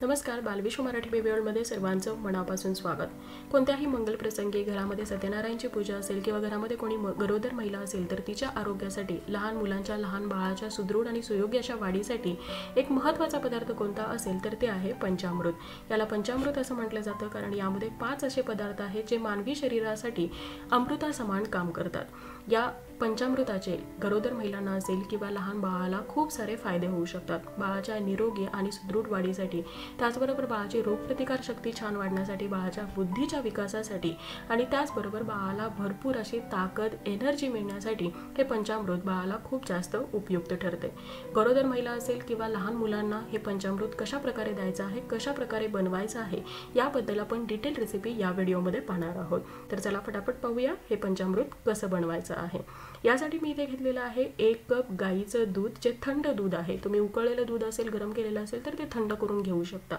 नमस्कार, बालविश्वमराठी बेबीवर्ल्डमध्ये सर्वांचं मनापासून स्वागत। कोणत्याही मंगल प्रसंगी घरामध्ये सत्यनारायणची पूजा असेल किंवा घरामध्ये कोणी गरोदर महिला असेल तर तिच्या आरोग्यासाठी, लहान मुलांच्या, लहान बाळाच्या सुदृढ आणि सुयोग्य अशा वाढीसाठी एक महत्त्वाचा पदार्थ कोणता असेल तर ते आहे पंचामृत। याला पंचामृत असं म्हटलं जातं कारण यामध्ये 5 असे पदार्थ आहेत जे मानवी शरीरासाठी अमृतासमान काम करतात। या पंचामृताचे गरोदर महिलांना असेल किंवा लहान बाळाला खूप सारे फायदे होऊ शकतात। बाळाच्या निरोगी आणि सुदृढ वाढीसाठी, त्याचबरोबर बाळाची रोगप्रतिकार शक्ती छान वाढण्यासाठी, बाळाच्या बुद्धीच्या विकासासाठी आणि त्याचबरोबर बाळाला भरपूर अशी ताकद, एनर्जी मिळण्यासाठी हे पंचामृत बाळाला खूप जास्त उपयुक्त ठरते। गरोदर महिला असेल किंवा लहान मुलांना हे पंचामृत कशा प्रकारे द्यायचं आहे, कशा प्रकारे बनवायचं आहे याबद्दल आपण डिटेल रेसिपी या व्हिडिओमध्ये पाहणार आहोत। तर चला फटाफट पाहूया हे पंचामृत कसं बनवायचं आहे। यासाठी मी इथे घेतलेलं आहे 1 कप गाईचं दूध, जे थंड दूध आहे। तुम्ही उकळलेलं दूध असेल, गरम केलेलं असेल तर ते थंड करून घेऊ शकता।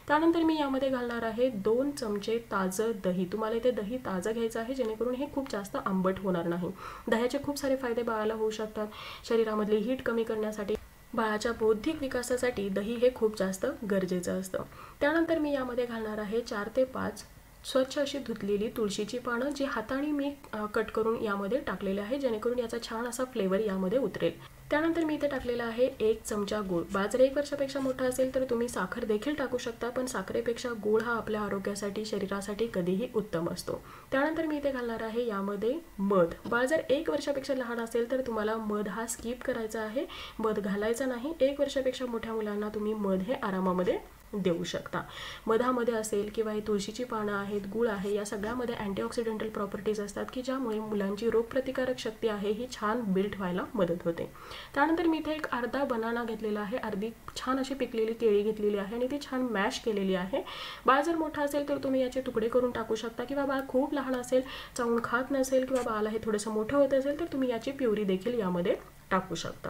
त्यानंतर मी यामध्ये घालणार आहे 2 चमचे ताजं दही। तुम्हाला इथे दही ताजं घ्यायचं आहे जेणेकरून हे खूप जास्त आंबट होणार नाही। दह्याचे खूप सारे फायदे बाळाला होऊ शकतात। शरीरामधली हीट कमी करण्यासाठी, बाळाच्या बौद्धिक विकासासाठी दही हे खूप जास्त गरजेचं असतं। त्यानंतर मी यामध्ये घालणार आहे 4 ते 5 स्वच्छ अशी धुतलेली तुळशीची पानं, जी हाताने मी कट करून यामध्ये टाकलेले आहे जेणेकरून याचा छान असा फ्लेवर यामध्ये उतरेल। त्यानंतर मी इथे टाकलेला आहे 1 चमचा गूळ। बाळ जर 1 वर्षापेक्षा मोठा असेल तर तुम्ही साखर देखील टाकू शकता, पण साखरेपेक्षा गूळ हा आपल्या आरोग्यासाठी, शरीरासाठी कधीही उत्तम असतो। त्यानंतर मी इथे घालणार आहे यामध्ये मध। बाळ जर 1 वर्षापेक्षा लहान असेल तर तुम्हाला मध हा स्किप करायचा आहे, मध घालायचा नाही। 1 वर्षापेक्षा मोठ्या मुलांना तुम्ही मध हे आरामामध्ये देऊ शकता। मधामध्ये असेल किंवा ही तुळशीची पानं आहेत, गूळ आहे, या सगळ्यामध्ये अँटीऑक्सिडेंटल प्रॉपर्टीज असतात की ज्यामुळे मुलांची रोगप्रतिकारक शक्ती आहे ही छान बिल्ड व्हायला मदत होते। त्यानंतर मी इथे एक अर्धा बनाना घेतलेला आहे, अर्धी छान अशी पिकलेली केळी घेतलेली आहे आणि ती छान मॅश केलेली आहे। बाळ जर मोठा असेल तर तुम्ही याचे तुकडे करून टाकू शकता, किंवा बाळ खूप लहान असेल, चावून खात नसेल किंवा बाळाला हे थोडंसं मोठं होत असेल तर तुम्ही याची प्युरी देखील यामध्ये टाकू शकता।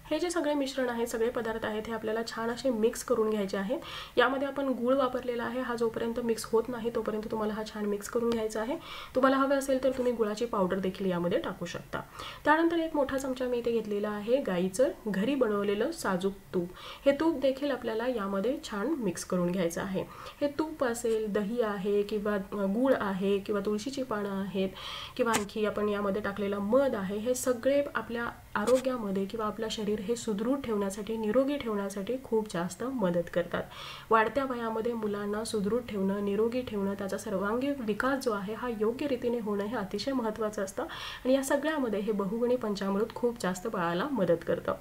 हे जे सगळे मिश्रण आहे, सगळे पदार्थ आहेत, हे आपल्याला छान असे मिक्स करून घ्यायचे आहेत। यामध्ये आपण गूळ वापरलेला आहे, हा जोपर्यंत मिक्स होत नाही तोपर्यंत तुम्हाला हा छान मिक्स करून घ्यायचा आहे। तुम्हाला हवे असेल तर तुम्ही गुळाची पावडर देखील यामध्ये टाकू शकता। त्यानंतर 1 मोठा चमचा मी इथे घेतलेला आहे गाईचं घरी बनवलेलं साजूक तूप। हे तूप देखील आपल्याला यामध्ये छान मिक्स करून घ्यायचं आहे। हे तूप असेल, दही आहे किंवा गूळ आहे किंवा तुळशीची पानं आहेत किंवा आणखी आपण यामध्ये टाकलेला मध आहे, हे सगळे आपल्या आरोग्यामध्ये किंवा आपल्या शरीर हे सुदृढ ठेवण्यासाठी, निरोगी ठेवण्यासाठी खूप जास्त मदत करतात। वाढत्या वयामध्ये मुलांना सुदृढ ठेवणं, निरोगी ठेवणं, त्याचा सर्वांगीण विकास जो आहे हा योग्य रीतीने होणं हे अतिशय महत्त्वाचं असतं आणि या सगळ्यामध्ये हे बहुगुणी पंचामृत खूप जास्त बाळाला मदत करतं।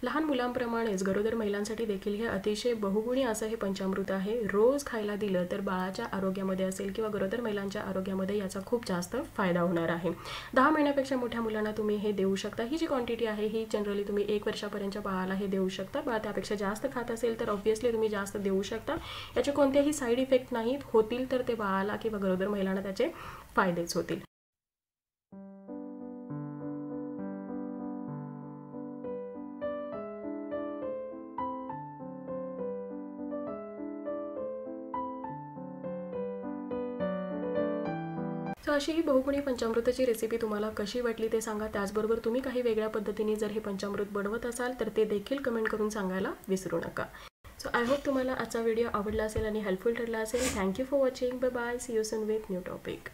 लहान मुलांप्रमाणेच गरोदर महिलांसाठी देखील हे अतिशय बहुगुणी असं हे पंचामृत आहे। रोज खायला दिलं तर बाळाच्या आरोग्यामध्ये असेल किंवा गरोदर महिलांच्या आरोग्यामध्ये याचा खूप जास्त फायदा होणार आहे। 10 महिन्यापेक्षा मोठ्या मुलांना तुम्ही हे देऊ शकता। ही जी क्वांटिटी आहे ही जनरली तुम्ही 1 वर्षापर्यंतच्या बाळाला हे देऊ शकता। बाळ त्यापेक्षा जास्त खात असेल तर ऑब्व्हियसली तुम्ही जास्त देऊ शकता। याचे कोणतेही साईड इफेक्ट नाहीत, होतील तर ते बाळाला किंवा गरोदर महिलांना त्याचे फायदेच होतील। तर अशी ही बहुगुणी पंचामृताची रेसिपी तुम्हाला कशी वाटली ते सांगा। त्याचबरोबर तुम्ही काही वेगळ्या पद्धतीने जर हे पंचामृत बनवत असाल तर ते देखील कमेंट करून सांगायला विसरू नका। सो आय होप तुम्हाला आजचा व्हिडिओ आवडला असेल आणि हेल्पफुल ठरला असेल। Thank you for watching. Bye bye, see you soon with new topic.